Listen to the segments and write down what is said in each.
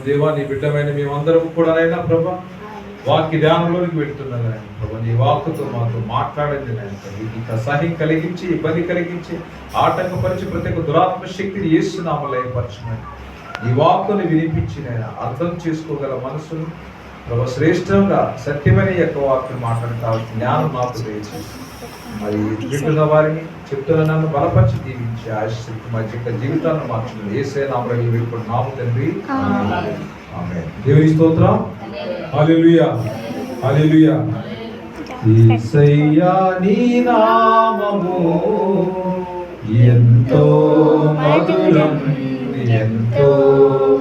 దేవా, నీ బిడ్డమైన మేమందరం కూడా అయినా ప్రభా వాక్య ధ్యానంలోనికి వెళ్తున్నాను ప్రభా. నీ వాక్కుతో మాతో మాట్లాడండి నాయన. సహాయం కలిగించి, ఇబ్బంది కలిగించి, ఆటంకపరిచి ప్రతి ఒక్క దురాత్మ శక్తిని యేసునామములో లయపరచమని ఈ వాక్కుని వినిపించి నేను అర్థం చేసుకోగల మనసును ప్రభా శ్రేష్టంగా సత్యమైన యొక్క వాక్యం మాట్లాడతాను. జ్ఞానం మాకు దయచేసి మరి వింటున్న వారిని చెప్తున్న నన్ను బలపరిచి దీవించి ఆశిస్తూ మా యొక్క జీవితాన్ని మార్చుకుని యేసయ్య నామములో వేడుకుంటున్నాము తండ్రి. ఆమేన్. దేవుని స్తోత్రం. హల్లెలూయా, హల్లెలూయా. యేసయ్యా నీ నామము ఎంతో మధురం, ఎంతో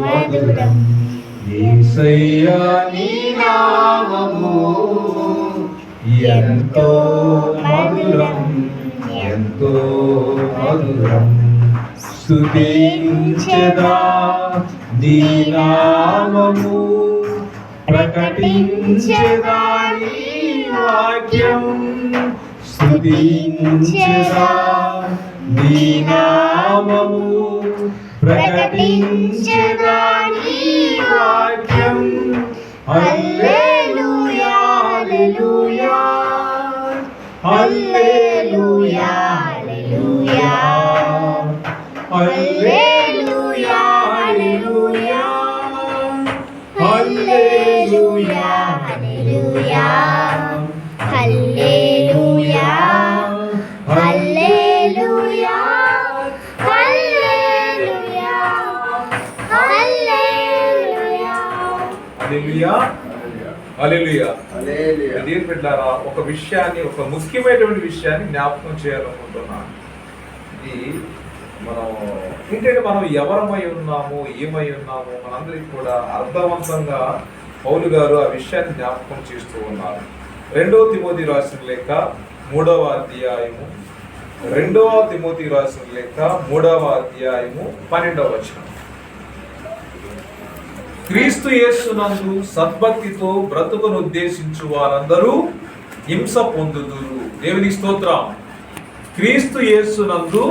మధురం. యేసయ్యా నీ నామము ఎంతో మధురం, ఎంతో మధురం. స్తుతించెదా నీ నామము, ప్రకటించెదా నీ వాక్యం. స్తుతించెదా నీ నామము, ప్రకటించెదా నీ వాక్యం. హల్లెలూయా, హల్లెలూయా, హల్లెలూయా, హల్లెలూయా, హల్లెలూయా, హల్లెలూయా, హల్లెలూయా, హల్లెలూయా, హల్లెలూయా, హల్లెలూయా, హల్లెలూయా, హల్లెలూయా, హల్లెలూయా, హల్లెలూయా. దేవుని బిడ్డలారా, ఒక విషయాన్ని, ఒక ముఖ్యమైనటువంటి విషయాన్ని జ్ఞాపకం చేయాలనుకుంటున్నాను. ఇది మనం ఎవరమై ఉన్నాము, ఏమై ఉన్నాము, మనందరికీ కూడా అర్థవంతంగా పౌలు గారు ఆ విషయాన్ని జ్ఞాపకం చేస్తూ ఉన్నారు. 2వ తిమోతి రాసిన లేఖ 3వ అధ్యాయము, 2వ తిమోతి రాసిన లేఖ 3వ అధ్యాయము 12వ వచనం. క్రీస్తు యేసునందు సద్భక్తితో బ్రతుకును ఉద్దేశించు వారందరూ హింస పొందుదురు. దేవుని స్తోత్రం. క్రీస్తు యేసునందు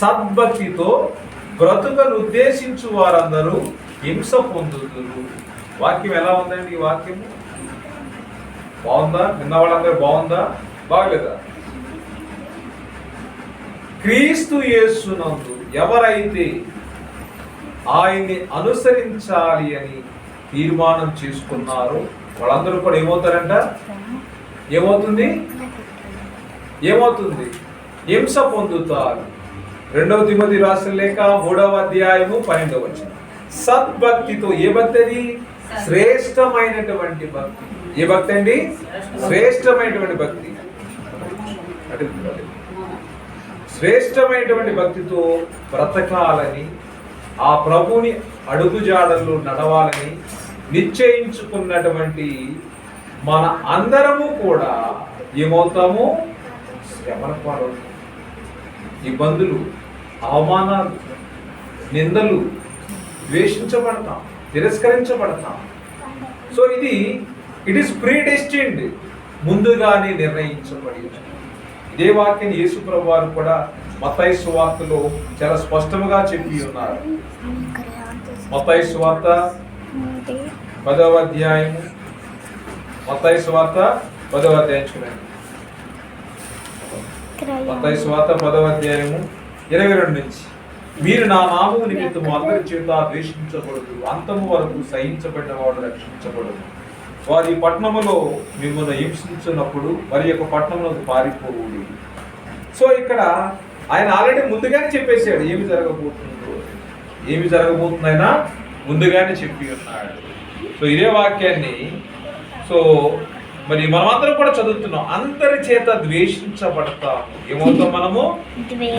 సద్భక్తితో బ్రతుకును ఉద్దేశించు వారందరూ హింస పొందుదురు. వాక్యం ఎలా ఉందండి? ఈ వాక్యం బాగుందా? విన్న వాళ్ళందరూ బాగుందా, బాగలేదా? క్రీస్తు యేసునందు ఎవరైతే ఆయన్ని అనుసరించాలి అని తీర్మానం చేసుకున్నారో వాళ్ళందరూ కూడా ఏమవుతారంట? ఏమవుతుంది? హింస పొందుతారు. 2వ తిమోతి రాసిన లేఖ 3వ అధ్యాయము 12వ వచనం. సద్భక్తితో, ఏ భక్తి అది? శ్రేష్టమైనటువంటి భక్తి. ఏ భక్తి అండి? శ్రేష్టమైనటువంటి భక్తి. శ్రేష్టమైనటువంటి భక్తితో బ్రతకాలని, ఆ ప్రభుని అడుగుజాడల్లో నడవాలని నిశ్చయించుకున్నటువంటి మన అందరము కూడా ఏమవుతాము? శ్రమల పాలవుతాము. ఇబ్బందులు, అవమానాలు, నిందలు, ద్వేషించబడతాం, తిరస్కరించబడతాం. సో ఇట్ ఈస్ ప్రీడెస్టిన్డ్, ముందుగానే నిర్ణయించబడి. ఇదే వాక్యాన్ని యేసు ప్రభువు వారు కూడా మత్తయి సువార్తలో చాలా స్పష్టంగా చెప్పి ఉన్నారు. మత్తయి సువార్త 10వ అధ్యాయము, మత్తయి సువార్త 10వ అధ్యాయం చూడండి. మత్తయి సువార్త 10వ అధ్యాయము 22 నుంచి. మీరు నా నామము నిమిత్తము అందరి చేత ద్వేషించబడదు, అంతము వరకు సహించబడిన వాడు రక్షించబడదు. వారి పట్టణములో మిమ్మల్ని హింసించినప్పుడు వారి యొక్క పట్టణంలోకి పారిపోవుడి. సో ఇక్కడ ఆయన ఆల్రెడీ ముందుగానే చెప్పేశాడు ఏమి జరగబోతుందో. ఏమి జరగబోతుందైనా ముందుగానే చెప్పి ఉన్నాడు. సో ఇదే వాక్యాన్ని మరి మనమందరం కూడా చదువుతున్నాం. అందరి చేత ద్వేషించబడతాము. ఏమవుతాం మనము?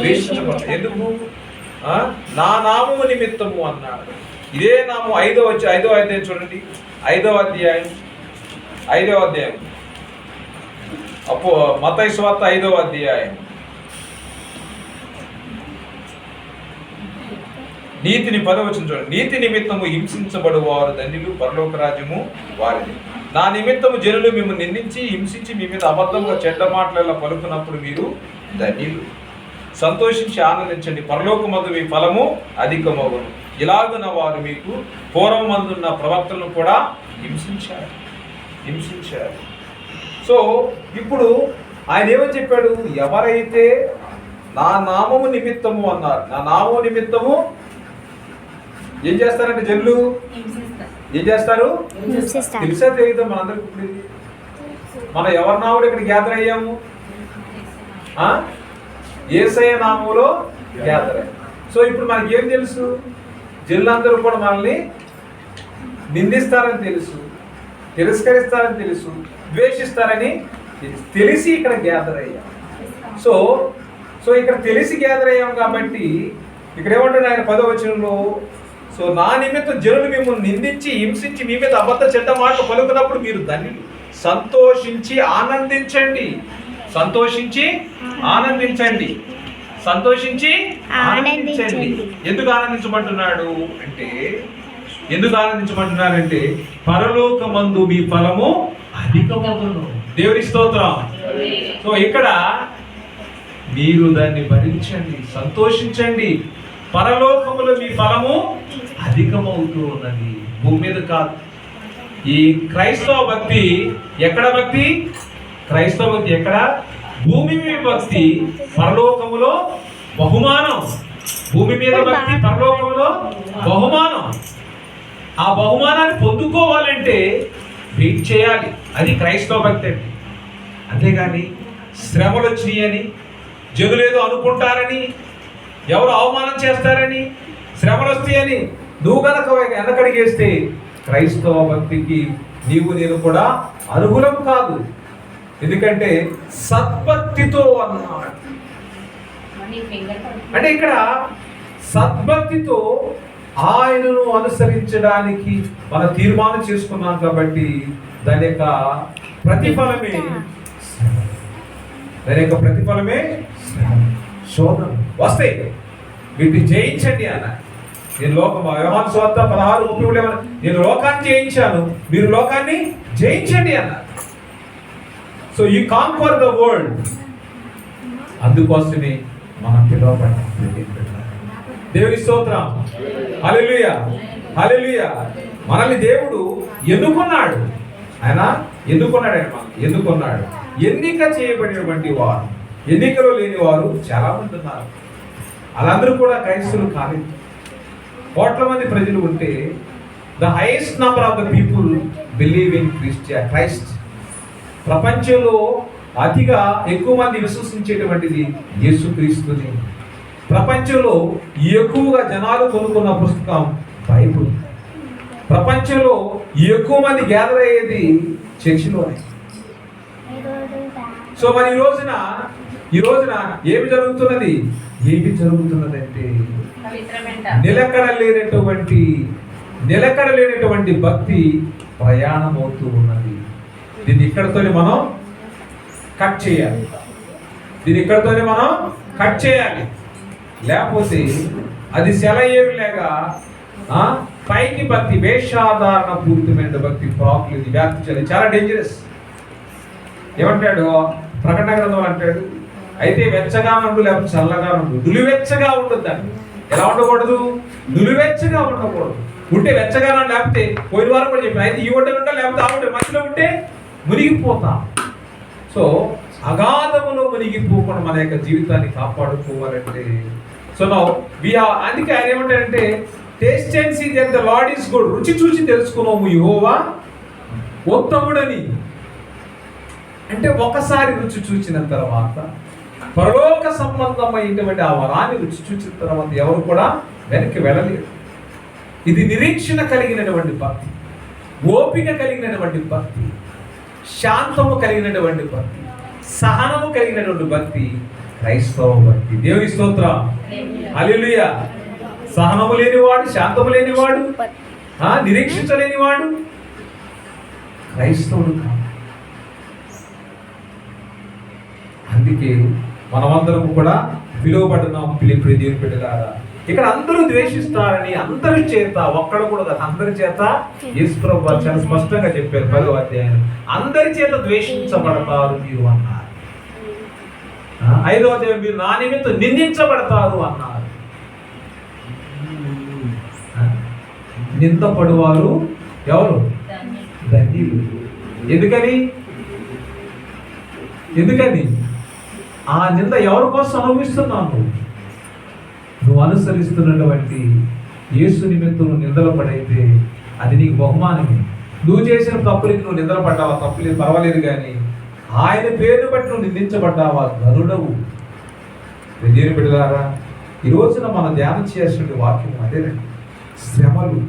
ద్వేషించబడతాం. ఎందుకు? నా నామము నిమిత్తము అన్నాడు. ఇదే నామం 5వ అధ్యాయం చూడండి. 5వ అధ్యాయం మత్తయి సువార్త 5వ అధ్యాయం. నీతిని 10వ వచనం చూడండి. నీతి నిమిత్తము హింసించబడు వారు ధన్యులు, పరలోక రాజ్యము వారిది. నా నిమిత్తము జనులు మిమ్మల్ని నిందించి హింసించి మీ మీద అబద్ధంగా చెడ్డ మాటలలో పలుకున్నప్పుడు మీరు ధన్యులు. సంతోషించి ఆనందించండి, పరలోకమందు మీ ఫలము అధికమగును. ఇలాగున వారు మీకు పూర్వమందున్న ప్రవక్తలను కూడా హింసించారు. సో ఇప్పుడు ఆయన ఏమని చెప్పాడు? ఎవరైతే నా నామము నిమిత్తము అన్నారు, నా నామము నిమిత్తము ఏం చేస్తారంటే జనులు ఏం చేస్తారు? తెలుసా తెలియదు మనందరికి? ఇప్పుడు మనం ఎవరి నామంలో ఇక్కడ గ్యాదర్ అయ్యాము? యేసయ్య నామంలో గ్యాదర్ అయ్యాము. సో ఇప్పుడు మనకి ఏం తెలుసు? జనులందరూ కూడా మనల్ని నిందిస్తారని తెలుసు, తిరస్కరిస్తారని తెలుసు, ద్వేషిస్తారని తెలిసి ఇక్కడ గ్యాదర్ అయ్యాం. సో ఇక్కడ తెలిసి గ్యాదర్ అయ్యాం కాబట్టి ఇక్కడ ఏమంటాడు ఆయన 10వ వచనంలో, సో నా నిమిత్తం జనులు మిమ్మల్ని నిందించి హింసించి మీ మీద అబద్ధ చెడ్డ మాటలు పలుకున్నప్పుడు మీరు ధన్యులు, సంతోషించి ఆనందించండి. ఎందుకు ఆనందించమంటున్నాడంటే పరలోకమందు మీ ఫలము అధికమగును. దేవుని స్తోత్రం. సో ఇక్కడ మీరు దాన్ని భరించండి, సంతోషించండి. పరలోకములో మీ ఫలము అధికమవుతూ ఉన్నది, భూమి మీద కాదు. ఈ క్రైస్తవ భక్తి ఎక్కడ? ఎక్కడ? భూమి మీద భక్తి, పరలోకములో బహుమానం. భూమి మీద భక్తి, పరలోకములో బహుమానం. ఆ బహుమానాన్ని పొందుకోవాలంటే వెయిట్ చేయాలి. అది క్రైస్తవ భక్తి అండి. అంతేగాని శ్రమలు వచ్చినాయని, జనులేదో అనుకుంటారని, ఎవరు అవమానం చేస్తారని, శ్రమలు వస్తాయని నువ్వు కనుక వెనకడిగేస్తే క్రైస్తవ భక్తికి నేను కూడా అర్హులం కాదు. ఎందుకంటే సద్భక్తితో అన్నాడు. అంటే ఇక్కడ సద్భక్తితో ఆయనను అనుసరించడానికి మనం తీర్మానం చేసుకున్నాం కాబట్టి దాని యొక్క ప్రతిఫలమే శోధన వస్తాయి. వీటిని జయించండి అన్న. నేను యోహాను సువార్త 16:30 నేను లోకాన్ని జయించాను, మీరు లోకాన్ని జయించండి అన్న. So you conquer the world. అందుకోసమే మనం పిలువబడ్డాం. దేవుని స్తోత్రం. హల్లెలూయా. మనల్ని దేవుడు ఎన్నుకున్నాడు. ఆయన ఎన్నుకున్నాడు. ఎన్నిక చేయబడినటువంటి వారు, ఎన్నికలో లేని వారు చాలా మంది ఉన్నారు. వాళ్ళందరూ కూడా క్రైస్తవులు కాలేదు. కోట్ల మంది ప్రజలు ఉంటే the highest number of the people believe in Christ. ప్రపంచంలో అతిగా ఎక్కువ మంది విశ్వసించేటువంటిది యేసుక్రీస్తుని. ప్రపంచంలో ఎక్కువగా జనాలు కొనుక్కున్న పుస్తకం బైబుల్. ప్రపంచంలో ఎక్కువ మంది గ్యాదర్ అయ్యేది చర్చిలోనే. సో మరి ఈ రోజున ఏమి జరుగుతున్నది అంటే నిలకడ లేనటువంటి భక్తి ప్రయాణం అవుతూ ఉన్నది. దీన్ని ఇక్కడతోనే మనం కట్ చేయాలి. లేకపోతే అది సెలయేరులేగా పైకి భక్తి, వేషాధారణ పూర్తిమైన భక్తి ప్రాకులు వ్యాప్తి చేయాలి. చాలా డేంజరస్. ఏమంటాడు ప్రకటన గ్రంథంలో? అంటాడు, అయితే వెచ్చగా ఉండు, లేకపోతే చల్లగా ఉండు, నులివెచ్చగా ఉండొద్దండి. ఎలా ఉండకూడదు? నులివెచ్చగా ఉండకూడదు. ఉంటే వెచ్చగా, లేకపోతే పోయిన వారం కూడా చెప్పిన, అయితే ఈ ఒడ్డు ఉంటా, లేకపోతే ఆ ఒడ్డు మధ్యలో ఉంటే మునిగిపోతాం. సో అగాధములో మునిగిపోకుండా మన యొక్క జీవితాన్ని కాపాడుకోవాలంటే అందుకే ఆయన ఏమంటాడంటే taste and see that the lord is good. రుచి చూసి తెలుసుకున్నాము యెహోవా ఉత్తముడని. అంటే ఒకసారి రుచి చూసిన తర్వాత పరలోక సంబంధమైనటువంటి ఆ వరాన్ని రుచి చూసిన తర్వాత ఎవరు కూడా వెనక్కి వెళ్ళలేరు. ఇది నిరీక్షణ కలిగినటువంటి భక్తి, ఓపిక కలిగినటువంటి భక్తి, శాంతము కలిగినటువంటి భక్తి, సహనము కలిగినటువంటి భక్తి క్రైస్తవ భక్తి. దేవుని స్తోత్రం. హల్లెలూయా. సహనము లేనివాడు, శాంతము లేనివాడు, నిరీక్షించలేనివాడు క్రైస్తవుడు కాదు. అందుకే మనమందరం కూడా పిలువబడినాం. పిలిపిడి దేవుని బిడ్డలారా, ఇక్కడ అందరూ ద్వేషిస్తారని అందరి చేత, ఒక్కడు కూడా అందరి చేత యేసు ప్రభువు చాలా స్పష్టంగా చెప్పారు 10వ అధ్యాయం. అందరి చేత ద్వేషించబడతారు మీరు అన్నారు. 5వ అధ్యాయం మీరు నా నిమిత్తం నిందించబడతారు అన్నారు. నిందపడువారు ఎవరు? ధన్యులు. ఎందుకని? ఆ నింద ఎవరి కోసం అనుభవిస్తున్నావు? నువ్వు అనుసరిస్తున్నటువంటి యేసు నిమిత్తం నువ్వు నిందలు పడైతే అది నీకు బహుమానమే. నువ్వు చేసిన తప్పులకి నువ్వు నిందలు పడ్డావా, తప్పులేదు పర్వాలేదు, కానీ ఆయన పేరును బట్టి నువ్వు నిందించబడ్డావా, గరుడవు. దేవుని బిడ్డలారా, ఈ రోజున మనం ధ్యానం చేయాల్సిన వాక్యం అదేనండి, శ్రమలు.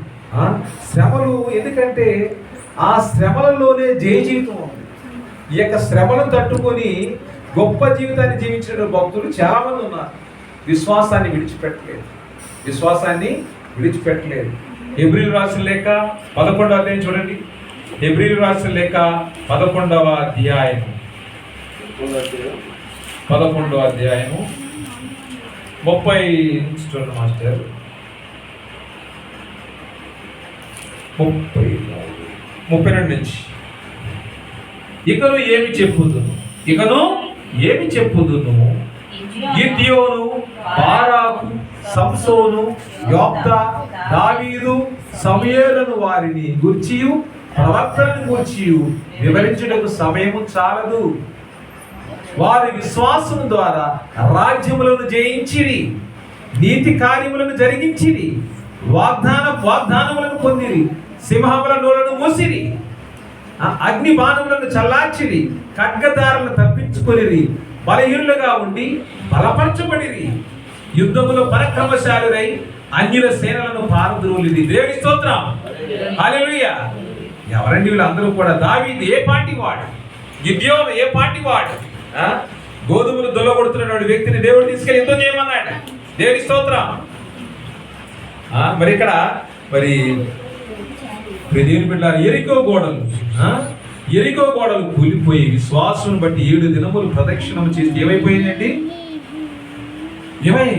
శ్రమలు ఎందుకంటే ఆ శ్రమలలోనే జయ జీవితం ఉంది. ఈ యొక్క శ్రమలను తట్టుకొని గొప్ప జీవితాన్ని జీవించిన భక్తులు చాలామంది ఉన్నారు. విశ్వాసాన్ని విడిచిపెట్టలేదు. హెబ్రీలు రాసిన లేఖ 11వ అధ్యాయం చూడండి. హెబ్రీలు రాసిన లేఖ 11వ అధ్యాయము 30 చూడండి మాస్టర్. 32 నుంచి. ఇకను ఏమి చెప్పుదును? గిద్యోను, బారాకు, సంసోను, యోప్తా, దావీదు, సమూయేలును వారిని గూర్చియు ప్రవక్తలను గూర్చియు వివరించుటకు సమయము చాలదు. వారి విశ్వాసం ద్వారా రాజ్యములను జయించిరి, నీతి కార్యములను జరిగించిరి, వాగ్దానములను పొందిరి, సింహముల నోలను మూసిరి, అగ్ని బాణములను చల్లార్చిరి, ఖడ్గదారులను తప్పించుకొనిరి, బలహీనులుగా ఉండి బలపరచబడిరి, యుద్ధములో పరాక్రమశాలురై అన్యుల సేనలను పారద్రోలిరి. దేవుని స్తోత్రం, హల్లెలూయా. ఎవరండి వీళ్ళందరూ కూడా? దావీదు ఏ పార్టీ వాడు? గిద్యోను ఏ పార్టీ వాడు? గోధుమలు దొల్లగొడుతున్నటువంటి వ్యక్తిని దేవుడు తీసుకెళ్ళి యుద్ధం చేయమన్నాడు. దేవుని స్తోత్రం. మరి ఇక్కడ దేవుని బిడ్డలారా, ఎరికో గోడలు కూలిపోయి విశ్వాసం బట్టి 7 దినములు ప్రదక్షిణం చేసి ఏమైపోయిందండి?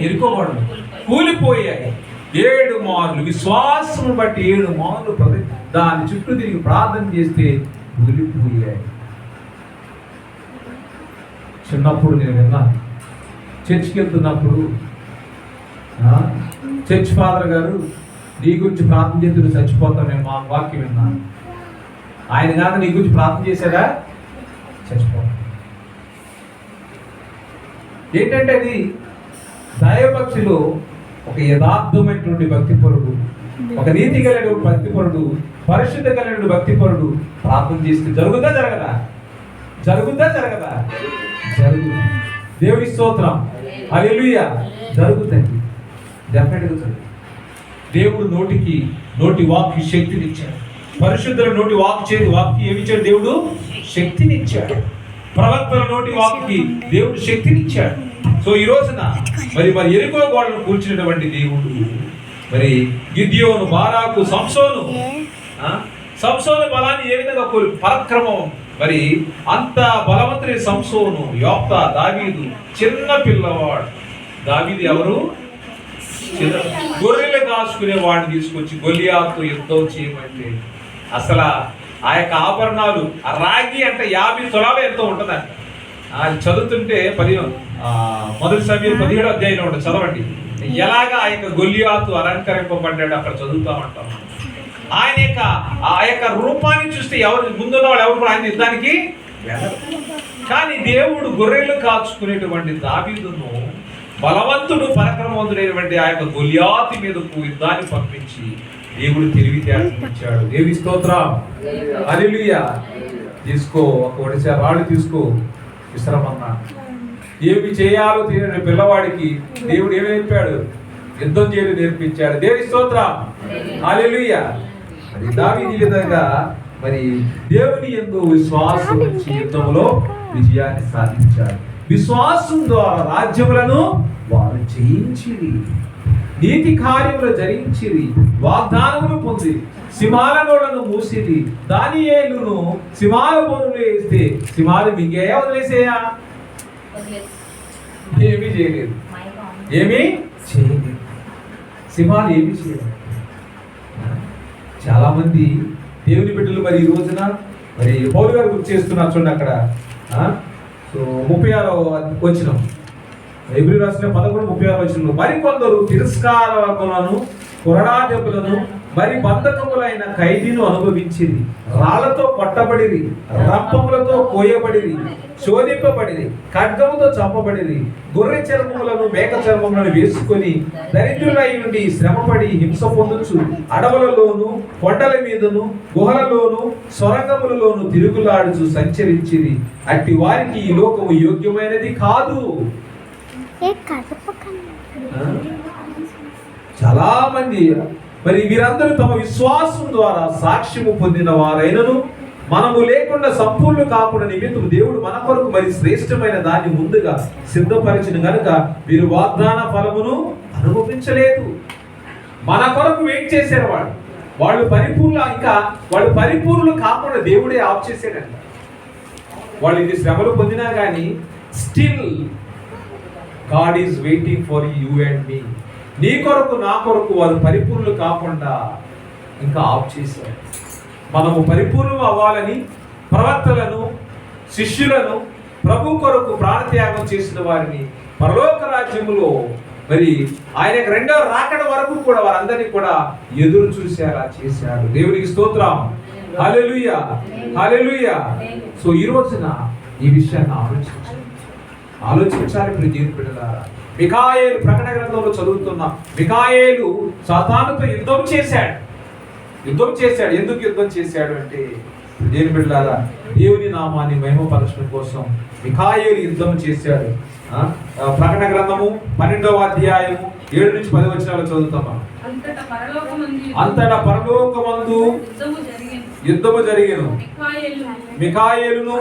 ఎరికో గోడలు కూలిపోయాయి. 7 మార్లు విశ్వాసం బట్టి 7 మార్లు దాని చుట్టూ తిరిగి ప్రార్థన చేస్తే కూలిపోయాయి. చిన్నప్పుడు నేను విన్నాను, చర్చికి వెళ్తున్నప్పుడు చర్చ్ ఫాదర్ గారు నీ గురించి ప్రార్థన చేసి చచ్చిపోతాను నేను మా వాక్యం విన్నాను. ఆయన కాక నీ గురించి ప్రార్థన చేశారా? చచ్చిపోతాను. ఏంటంటే అది దైవభక్తిలో ఒక యథార్థమైనటువంటి భక్తిపరుడు, ఒక నీతి కలిగిన భక్తిపరుడు, పరిశుద్ధ కలిగిన భక్తిపరుడు ప్రార్థన చేస్తే జరుగుదా జరగదా? జరుగుతుంది. దేవుని స్తోత్రం, హల్లెలూయా. జరుగుతుంది, డెఫినెట్గా జరుగుతుంది. దేవుడు నోటి వాక్కి శక్తినిచ్చాడు. పరిశుద్ధుల నోటి వాక్కి ఏమిచ్చాడు? దేవుడు శక్తినిచ్చాడు. ప్రవక్తల నోటి వాక్కి దేవుడు శక్తినిచ్చాడు. సో ఈ రోజున మరి ఎరికో గోడను కూల్చినటువంటి దేవుడు మరి గిద్యోను, బారాకు, సంసోను బలాన్ని ఏ విధంగా పరాక్రమం, మరి అంత బలవంతుని సంసోను, యోప్తా, దావీదు చిన్న పిల్లవాడు. దావీదు ఎవరు? గొర్రెలు కాసుకునే వాడిని తీసుకొచ్చి గొలియాతు యుద్ధం చేయమంటే అసలు ఆ యొక్క ఆభరణాలు, ఆ రాగి అంటే 50 తులాలు ఎంతో ఉంటుందంట. అది చదువుతుంటే 1 సమూయేలు 17వ అధ్యాయంలో ఉంటుంది, చదవండి. ఎలాగా ఆ యొక్క గొలియాతు అలంకరింపబడ్డాడు అక్కడ చదువుతా ఉంటాం. ఆ యొక్క రూపాన్ని చూస్తే ఎవరు ముందున్న వాళ్ళు ఎవరు కూడా ఆయన యుద్ధానికి వెళ్ళరు. కానీ దేవుడు గొర్రెలు కాచుకునేటువంటి దావీదును బలవంతుడు, పరాక్రమవంతుడైనటువంటి ఆ యొక్క గొలియాతు మీదకు యుద్ధాన్ని పంపించి దేవుడు తెలివితేటలు. దేవుని స్తోత్రం, హల్లెలూయా. తీసుకో, ఒక రాళ్ళు తీసుకో, విశ్రమన్నా. ఏమి చేయాలో తెలియని పిల్లవాడికి దేవుడు ఏమి నేర్పాడు? యుద్ధం చేయడం నేర్పించాడు. దేవుని స్తోత్రం, హల్లెలూయా. మరి దావీదు ఈ విధంగా మరి దేవుని యందు విశ్వాసం ఉంచి యుద్ధంలో విజయాన్ని సాధించాడు. విశ్వాసం ద్వారా రాజ్యములను వారు జయించిరి, నీతి కార్యములు జరిగించిరి, వాగ్దానములు పొంది, సింహాల నోళ్లను మూసిరి. దానియేలును సింహాల బోనులు వేస్తే సింహాలు మింగేయా వదిలేసేయా? ఏమీ చేయలేదు. సింహాలు ఏమీ చేయలేదు. చాలా మంది దేవుని బిడ్డలు మరి ఈ రోజున మరి పౌలు గారు గుర్తు చేస్తున్నారు చూడండి. అక్కడ 36వ వచనం, హెబ్రీయులకు రాసిన 11:36 వచనంలో మరికొందరు తిరస్కారములను, కొరడా దెబ్బలను, మరి బంధకములైన ఖైదీను అనుభవించిరి, రాళ్లతో కొట్టబడిరి, రంపములతో కోయబడిరి, శోధింపబడిరి, ఖడ్గముతో చంపబడిరి, గొర్రె చర్మములను మేక చర్మములను వేసుకొని దరిద్రులై ఉండి శ్రమపడి హింస పొందుచు అడవులలోను కొండల మీదను గుహలలోను సొరంగములలోను తిరుగులాడుచు సంచరించిరి. అట్టి వారికి ఈ లోకము యోగ్యమైనది కాదు. చాలా మంది మరి వీరందరూ తమ విశ్వాసం ద్వారా సాక్ష్యము పొందిన వారైనను మనము లేకుండా సంపూర్ణ కాకుండా నిమిత్తం దేవుడు మన కొరకు మరి శ్రేష్టమైన దాన్ని ముందుగా సిద్ధపరిచిన కనుక వీరు వాగ్దాన ఫలమును అనుభవించలేదు. మన కొరకు వెయిట్ చేశారు. వాళ్ళు పరిపూర్ణులు కాకుండా దేవుడే ఆఫ్ చేశాడంట. వాళ్ళు ఇది శ్రమలు పొందినా కానీ still God is waiting for you and me. నీ కొరకు నా కొరకు వారు పరిపూర్ణులు కాకుండా ఇంకా ఆఫ్ చేశారు. మనము పరిపూర్ణం అవ్వాలని ప్రవక్తలను శిష్యులను ప్రభు కొరకు ప్రాణత్యాగం చేసిన వారిని పరలోక రాజ్యములో మరి ఆయన రెండవ రాకడ వరకు కూడా వారందరినీ కూడా ఎదురు చూసేలా చేశాడు. దేవునికి స్తోత్రం. హల్లెలూయా, హల్లెలూయా. సో ఈ రోజున ఈ విషయాన్ని ఆలోచించాలి ప్రియ దేవుని బిడ్డలారా. మిఖాయేలు ప్రకటన గ్రంథంలో చదువుతున్నాం. మిఖాయేలు సాతానుతో యుద్ధం చేశాడు. ఎందుకు యుద్ధం చేశాడు అంటే దేవుని బిడ్డలారా, దేవుని నామాన్ని మహిమపరచడం కోసం మిఖాయేలు యుద్ధం చేశాడు. ప్రకటన గ్రంథము 12వ అధ్యాయము 7 నుంచి 10 వచనాలు చదువుతాం. అంతటా పరలోకమందు యుద్ధము జరిగెను. మిఖాయేలును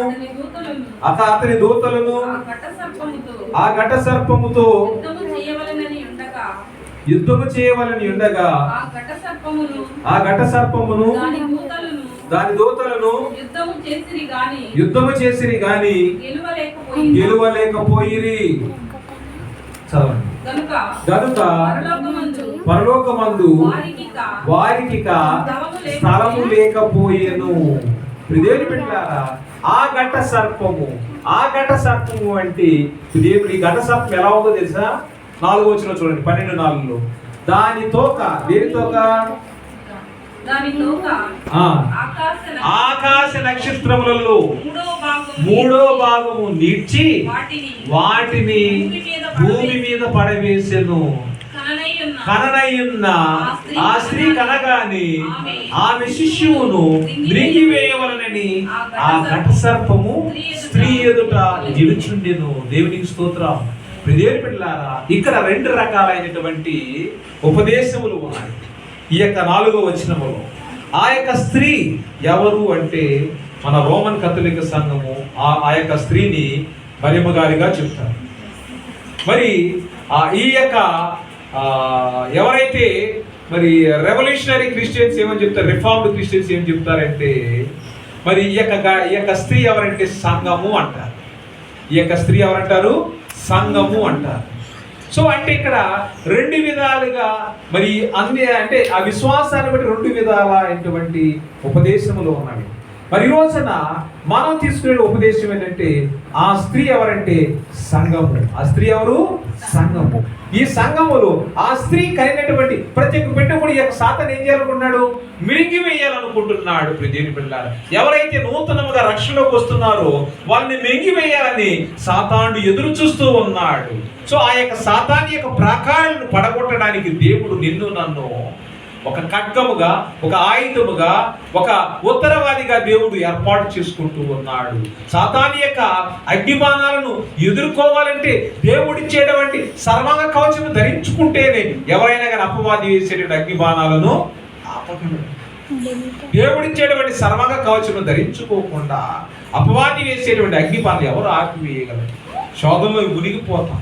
అతని దూతలను ఆ ఘట సర్పముతో యుద్ధము చేయవలని ఉండగా ఆ ఘట సర్పమును దాని దూతలను యుద్ధము చేసిరి గాని గెలువలేకపోయిరి. చదవండి. గనుక పరలోకమందు వారికి స్థలము లేకపోయేను. దేవుని బిడ్డలారా, ఆ ఘట సర్పము అంటే దేవుడి ఘట సర్పం ఎలా ఉందో తెలుసా? 4వ వచనం చూడండి, 12:4. దాని తోక, దేని తోక? ఆకాశ నక్షత్రములలో 3వ భాగము నీడ్చి వాటిని భూమి మీద పడవేసెను. కననయ్యున్న ఆ స్త్రీ కనగాని ఆమె శిష్యువును మృంగివేయవలనని ఆ ఘట సర్పము స్త్రీ ఎదుట నిలుచుండెను. దేవునికి స్తోత్రం. దేవుని బిడ్డలారా, ఇక్కడ 2 రకాలైనటువంటి ఉపదేశములు ఉన్నాయి. ఈ యొక్క 4వ వచనములో ఆ యొక్క స్త్రీ ఎవరు అంటే మన రోమన్ కథోలిక సంఘము ఆ యొక్క స్త్రీని మరియమ్మ గారిగా చెప్తారు. మరి ఈ యొక్క ఎవరైతే మరి రెవల్యూషనరీ క్రిస్టియన్స్ ఏమని చెప్తారు, రిఫార్మ్డ్ క్రిస్టియన్స్ ఏం చెప్తారంటే మరి ఈ యొక్క స్త్రీ ఎవరంటే సంఘము అంటారు. ఈ యొక్క స్త్రీ ఎవరంటారు? సంఘము అంటారు. సో అంటే ఇక్కడ 2 విధాలుగా మరి అంటే ఆ విశ్వాసాన్ని బట్టి 2 విధాలైనటువంటి ఉపదేశములు ఉన్నవి. మరి ఈ రోజున మనం తీసుకునే ఉపదేశం ఏంటంటే ఆ స్త్రీ ఎవరంటే సంఘము. ఆ స్త్రీ ఎవరు? సంఘము. ఈ సంఘములో ఆ స్త్రీ కలిగినటువంటి ప్రతి ఒక్క బిడ్డ కూడా ఈ యొక్క సాతాను ఏం చేయాలనుకున్నాడు? మిరిగి వేయాలనుకుంటున్నాడు. దేవుని బిడ్డలారా, ఎవరైతే నూతనముగా రక్షణలోకి వస్తున్నారో వాళ్ళని మింగివేయాలని సాతానుడు ఎదురు చూస్తూ ఉన్నాడు. సో ఆ యొక్క సాతాను యొక్క ప్రాకారాలను పడగొట్టడానికి దేవుడు నిన్ను నన్ను ఒక ఖడ్గముగా, ఒక ఆయుధముగా, ఒక ఉత్తరవాదిగా దేవుడు ఏర్పాటు చేసుకుంటూ ఉన్నాడు. సాతాను యొక్క అగ్నిబాణాలను ఎదుర్కోవాలంటే దేవుడిచ్చేటువంటి సర్వాంగ కవచము ధరించుకుంటేనే ఎవరైనా కానీ అపవాది వేసేటువంటి అగ్నిబాణాలను ఆపగలరు. దేవుడిచ్చేటువంటి సర్వాంగ కవచము ధరించుకోకుండా అపవాది వేసేటువంటి అగ్నిబాణాలు ఎవరు ఆపివేయగలరు? శోధనలో మునిగిపోతాం,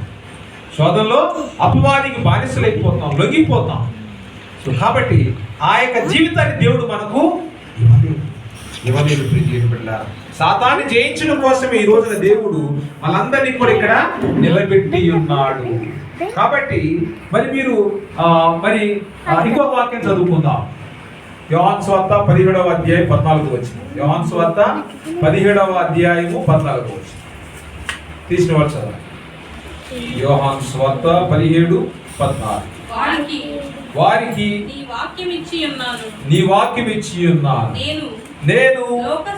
శోధనలో అపవాదికి బానిసలైపోతాం, లొంగిపోతాం. సో కాబట్టి ఆ యొక్క జీవితాన్ని దేవుడు మనకు ఇవ్వలేదు. బిడ్డలారా, సాతాన్ని జయించడం కోసమే ఈ రోజున దేవుడు మనందరినీ కూడా ఇక్కడ నిలబెట్టి ఉన్నాడు. కాబట్టి మరి మీరు మరి ఇంకొక వాక్యం చదువుకుందాం. యోహాను సువార్త 17వ అధ్యాయం 14వ వచనం. యోహాను సువార్త 17వ అధ్యాయము 14వ వచనం తీసిన వాళ్ళు చదవండి. యోహాను సువార్త 17:14. వారికి నీ వాక్యం ఇచ్చి ఉన్నాను. నేను లోక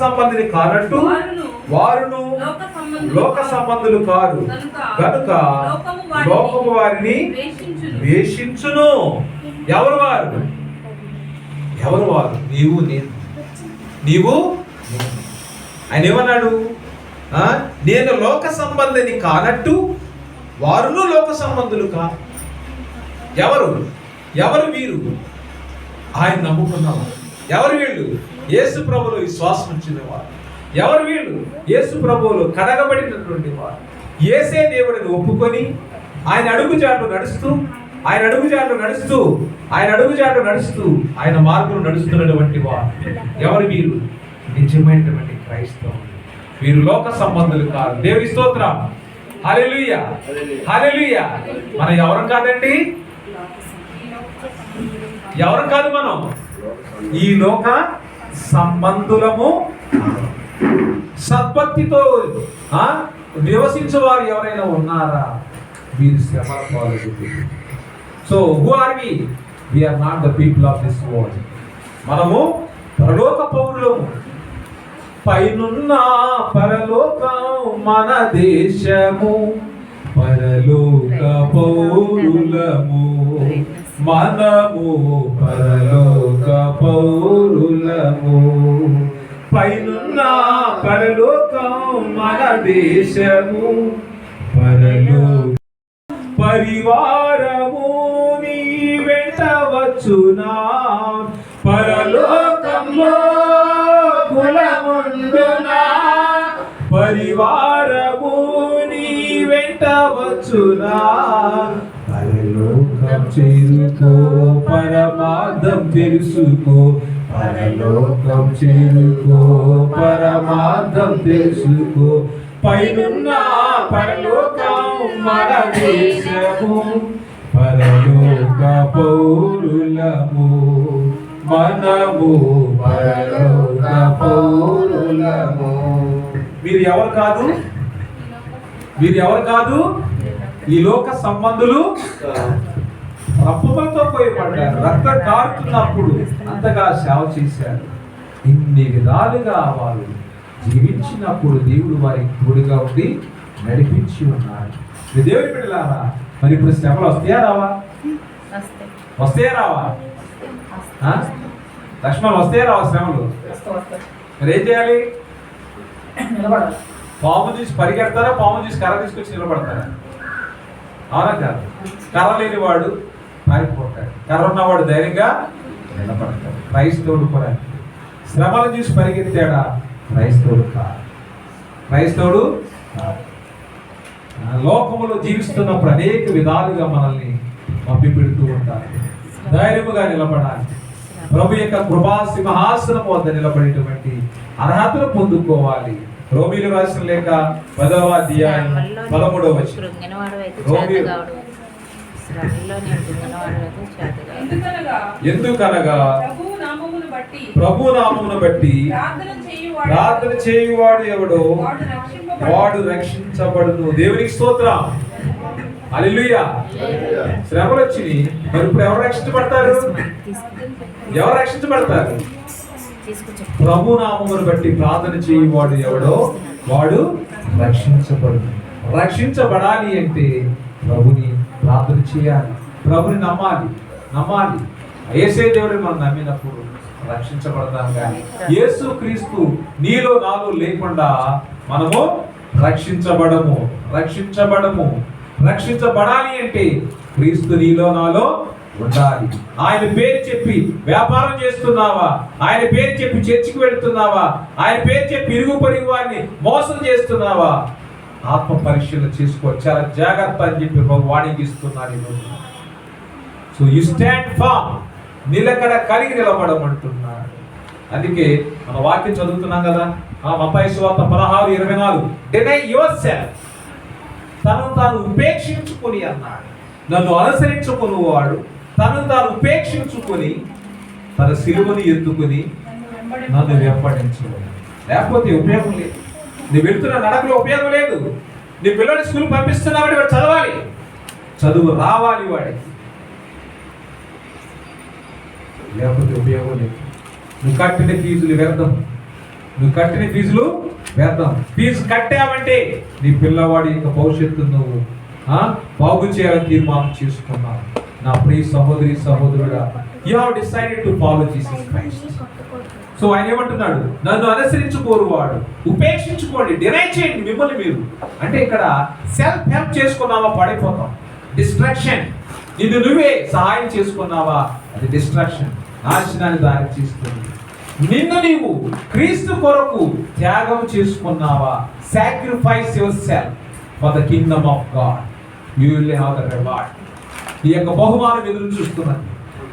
సంబంధిని కానట్టు వారును లోక సంబంధులు కారు గనుక లోకము వారిని ద్వేషించును. ఎవరు వారు? నీవు నేను. ఆయన ఏమన్నాడు? నేను లోక సంబంధిని కానట్టు వారును లోక సంబంధులు కాదు. ఎవరు వీరు? ఆయన నమ్ముకున్నవారు. ఎవరు వీళ్ళు? యేసు ప్రభువులో విశ్వాసం ఉంచిన వారు. ఎవరు వీళ్ళు? యేసు ప్రభువులో కడగబడినటువంటి వారు. యేసే దేవుడిని ఒప్పుకొని ఆయన అడుగుజాడలు నడుస్తూ ఆయన మార్గంలో నడుస్తున్నటువంటి వారు. ఎవరు వీరు? నిజమైనటువంటి క్రైస్తవులు. వీరు లోక సంబంధులు కాదు. దేవుని స్తోత్రం. హల్లెలూయా, హల్లెలూయా. మనం ఎవరం కాదండి? ఎవరం కాదు మనం? ఈ లోక సంబంధులము. సద్భక్తితో నివసించే వారు ఎవరైనా ఉన్నారా? వీరు శ్రమల పాలవుతారు. So who are we? We are not the people of this world. మనము పరలోక పౌరులము. పైనున్న పరలోకం మన దేశము, పరలోక పౌరులము మనము, పరలోక పౌరులము. పైనున్న పరలోకం మన దేశము, పరలోక పరివారము నీ వెంట వచ్చునా, పరలోకంలో కులముండునా, పరివారము నీ వెంట వచ్చునా, పరలోకం చేరుకో పరమార్థం తెలుసుకో, పరలోకం చేరుకో పరమార్థం తెలుసుకో. పైనున్న పరలోకం మన దేశము, పరలోక పౌరులము మనము, పరలోక పౌరులము. మీరు ఎవరు కాదు? ఈ లోక సంబంధులు. రప్పలతో పోయబడ్డారు. రక్తం కారుతున్నప్పుడు అంతగా సేవ చేశారు. ఇన్ని విధాలుగా వారు జీవించినప్పుడు దేవుడు వారికి తోడుగా ఉండి నడిపించి ఉన్నారు. దేవుడి బిడ్డలారా, మరి ఇప్పుడు శ్రమలు వస్తాయా రావా? లక్ష్మణ్ వస్తాయా రావా శ్రమలు? మరి ఏం చేయాలి? పాము చూసి పరిగెడతారా? పాము చూసి కర్ర తీసుకొచ్చి నిలబడతారా? అవునా కాదు? కర్ర లేనివాడు పారిపోతాడు, కర్ర ఉన్నవాడు ధైర్యంగా నిలబడతాడు. క్రైస్తవుడు కూడా శ్రమలు చూసి పరిగెత్తాడా? క్రైస్తవుడు కాదు. లోకములో జీవిస్తున్నప్పుడు అనేక విధాలుగా మనల్ని మభ్య పెడుతూ ఉంటారు. ధైర్యముగా నిలబడాలి. ప్రభు యొక్క కృపా సింహాసనం వద్ద నిలబడేటువంటి అర్హతను పొందుకోవాలి. రోమీలు రాసిన లేఖ 10వ అధ్యాయం 13వ వచనం. ఎందుకనగా ప్రభు నామమును బట్టి ప్రార్థన చేయువాడు ఎవడో వాడు రక్షించబడును. దేవునికి స్తోత్రం. హల్లెలూయా. శ్రమలు వచ్చినాయి, మరి ఇప్పుడు ఎవరు రక్షించబడతారు? ప్రభు నామమును బట్టి ప్రార్థన చేయువాడు ఎవడో వాడు రక్షించబడును. రక్షించబడాలి అంటే ప్రభుని ప్రార్థన చేయాలి, ప్రభుని నమ్మాలి. యేసే దేవుడిని మనం నమ్మినప్పుడు రక్షించబడతాం. కానీ యేసు క్రీస్తు నీలో నాలో లేకుండా మనము రక్షించబడాలి అంటే క్రీస్తు నీలో నాలో ఉండాలి. ఆయన పేరు చెప్పి వ్యాపారం చేస్తున్నావా? ఆయన పేరు చెప్పి చర్చికి వెళ్తున్నావా? ఆయన పేరు చెప్పి ఇరుగు పొరుగు వారిని మోసం చేస్తున్నావా? ఆత్మ పరిశీలన చేసుకో, చాలా జాగ్రత్త అని చెప్పి వాణికి ఇస్తున్నారు ఈరోజు. సో యు స్టాండ్ ఫామ్, నిలకడ కలిగి నిలబడమంటున్నాడు. అందుకే మన వాక్యం చదువుతున్నాం కదా, మత్తయి సువార్త 16:24, డినై యువర్ సెల్ఫ్, తను తాను ఉపేక్షించుకుని అన్నాడు. నన్ను అనుసరించుకునేవాడు తను తాను ఉపేక్షించుకొని తన సిలువను ఎత్తుకుని నన్ను వెంబడించుకోవాలి. లేకపోతే ఉపయోగం లేదు. నువ్వు వెళ్తున్న నడకలో ఉపయోగం లేదు. నీ పిల్లల్ని స్కూల్ పంపిస్తున్నావు, వాడు చదవాలి, చదువు రావాలి, వాడికి లేకపోతే ఉపయోగం లేదు. నువ్వు కట్టిన ఫీజులు వ్యర్థం. ఫీజు కట్టావంటే నీ పిల్లవాడి యొక్క భవిష్యత్తు నువ్వు బాగు చేయాలని తీర్మానం చేసుకున్నావు. నా ప్రియ సహోదరుడా, you have decided to follow Jesus Christ. So ఆయన ఏమంటున్నాడు, నన్ను అనుసరించుకోరు వాడు, ఉపేక్షించుకోండి, డినై చేయండి మిమ్మల్ని మీరు. అంటే ఇక్కడ సెల్ఫ్ హెల్ప్ చేసుకున్నావా పడిపోతాం, డిస్ట్రాక్షన్. నిన్ను నువ్వే సహాయం చేసుకున్నావా, అది డిస్ట్రాక్షన్, నాశనాన్ని దారి తీస్తుంది. నిన్ను నీవు క్రీస్తు కొరకు త్యాగం చేసుకున్నావా, sacrifice your self for the Kingdom of God, you will have the reward. ఈ యొక్క బహుమానం ఎదురు చూస్తున్నది.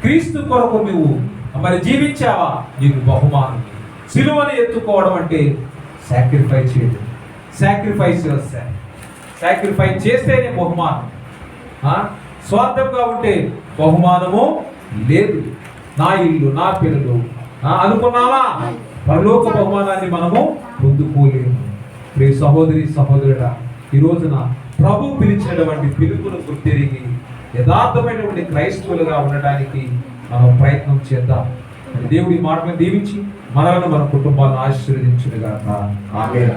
క్రీస్తు కొరకు నువ్వు మరి జీవించావా, నీకు బహుమానం. సిలువను ఎత్తుకోవడం అంటే సాక్రిఫైస్ చేయడం. Sacrifice your self. సాక్రిఫైస్ చేస్తేనే బహుమానం. స్వార్థంగా ఉంటే బహుమానము లేదు. నా ఇల్లు, నా పిల్లలు అనుకున్నావా, పరలోక బహుమానాన్ని మనము పొందుకోలేము. ప్రియ సహోదరుడా, ఈ రోజున ప్రభు పిలిచినటువంటి పిలుపును గుర్తిరిగి యథార్థమైనటువంటి క్రైస్తవులుగా ఉండడానికి మనం ప్రయత్నం చేద్దాం. దేవుడి మాటను దీవించి మనలను మన కుటుంబాలను ఆశీర్వదించునుగాక. ఆమేన్.